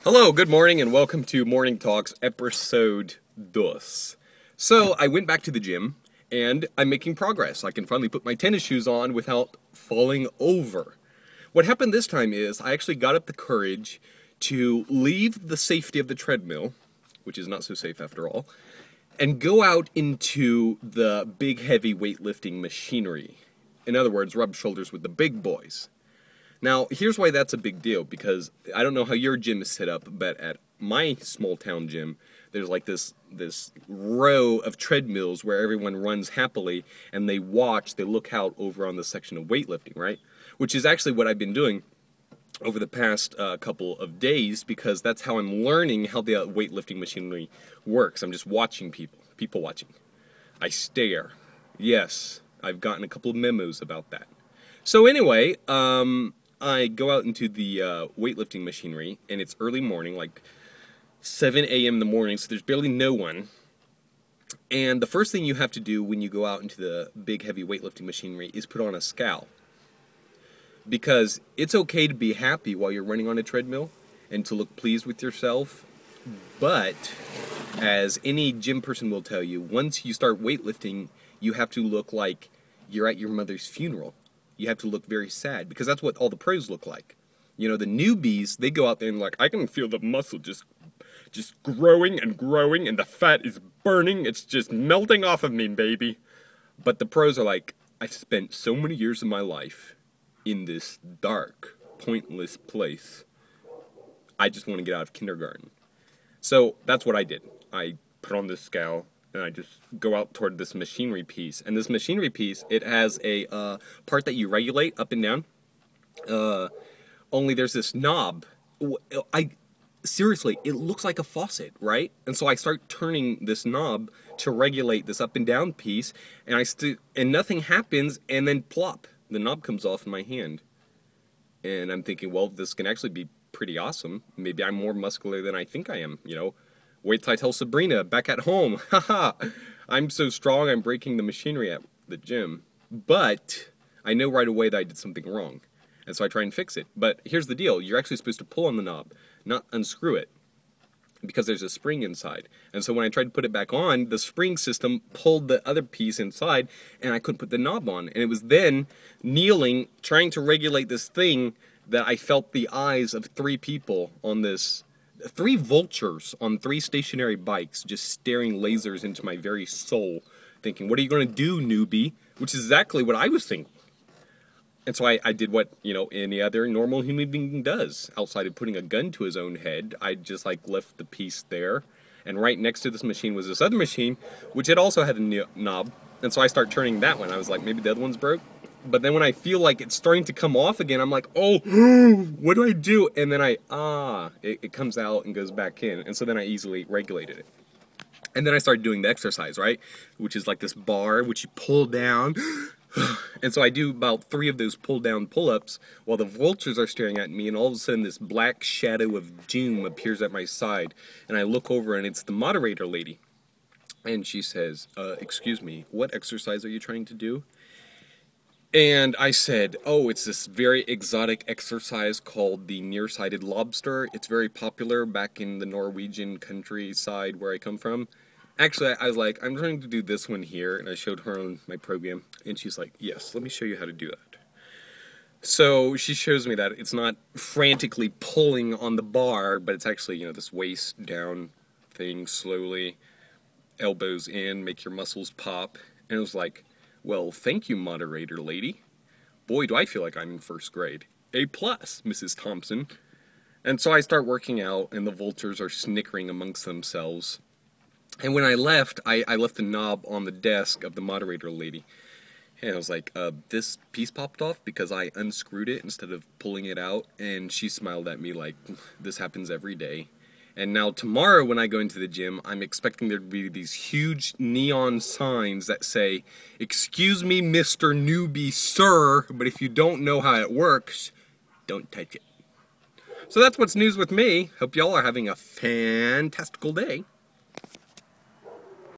Hello, good morning, and welcome to Morning Talks episode 2. So, I went back to the gym, and I'm making progress. I can finally put my tennis shoes on without falling over. What happened this time is, I actually got up the courage to leave the safety of the treadmill, which is not so safe after all, and go out into the big heavy weightlifting machinery. In other words, rub shoulders with the big boys. Now, here's why that's a big deal, because I don't know how your gym is set up, but at my small town gym, there's like this row of treadmills where everyone runs happily, and they look out over on the section of weightlifting, right? Which is actually what I've been doing over the past couple of days, because that's how I'm learning how the weightlifting machinery works. I'm just watching people watching. I stare. Yes, I've gotten a couple of memos about that. So anyway, I go out into the weightlifting machinery, and it's early morning, like 7 a.m. in the morning, so there's barely no one. And the first thing you have to do when you go out into the big heavy weightlifting machinery is put on a scowl. Because it's okay to be happy while you're running on a treadmill and to look pleased with yourself, but as any gym person will tell you, once you start weightlifting, you have to look like you're at your mother's funeral. You have to look very sad, because that's what all the pros look like. You know, the newbies, they go out there and like, I can feel the muscle just growing and growing, and the fat is burning, it's just melting off of me, baby. But the pros are like, I've spent so many years of my life in this dark, pointless place. I just want to get out of kindergarten. So that's what I did. I put on this scowl, and I just go out toward this machinery piece. And this machinery piece, it has a part that you regulate up and down. Only there's this knob. Seriously, it looks like a faucet, right? And so I start turning this knob to regulate this up and down piece, and nothing happens, and then plop, the knob comes off in my hand. And I'm thinking, well, this can actually be pretty awesome. Maybe I'm more muscular than I think I am, you know? Wait till I tell Sabrina back at home. Haha, I'm so strong I'm breaking the machinery at the gym. But I know right away that I did something wrong. And so I try and fix it. But here's the deal. You're actually supposed to pull on the knob, not unscrew it, because there's a spring inside. And so when I tried to put it back on, the spring system pulled the other piece inside, and I couldn't put the knob on. And it was then kneeling, trying to regulate this thing, that I felt the eyes of 3 people on this, 3 vultures on 3 stationary bikes just staring lasers into my very soul, thinking, what are you going to do, newbie? Which is exactly what I was thinking. And so I did what, you know, any other normal human being does. Outside of putting a gun to his own head, I just like left the piece there. And right next to this machine was this other machine, which it also had a knob. And so I start turning that one. I was like, maybe the other one's broke. But then when I feel like it's starting to come off again, I'm like, oh, what do I do? And then it comes out and goes back in. And so then I easily regulated it. And then I started doing the exercise, right? Which is like this bar, which you pull down. And so I do about 3 of those pull-down pull-ups while the vultures are staring at me, and all of a sudden this black shadow of doom appears at my side. And I look over, and it's the moderator lady. And she says, excuse me, what exercise are you trying to do? And I said, oh, it's this very exotic exercise called the nearsighted lobster. It's very popular back in the Norwegian countryside where I come from. Actually, I was like, I'm trying to do this one here, and I showed her on my program, and she's like, yes, let me show you how to do that. So she shows me that it's not frantically pulling on the bar, but it's actually, you know, this waist down thing, slowly, elbows in, make your muscles pop. And it was like, well, thank you, moderator lady. Boy, do I feel like I'm in 1st grade. A+, Mrs. Thompson. And so I start working out, and the vultures are snickering amongst themselves. And when I left, I left the knob on the desk of the moderator lady. And I was like, this piece popped off because I unscrewed it instead of pulling it out. And she smiled at me like, this happens every day. And now tomorrow when I go into the gym, I'm expecting there to be these huge neon signs that say, excuse me, Mr. Newbie, sir, but if you don't know how it works, don't touch it. So that's what's news with me. Hope y'all are having a fantastical day.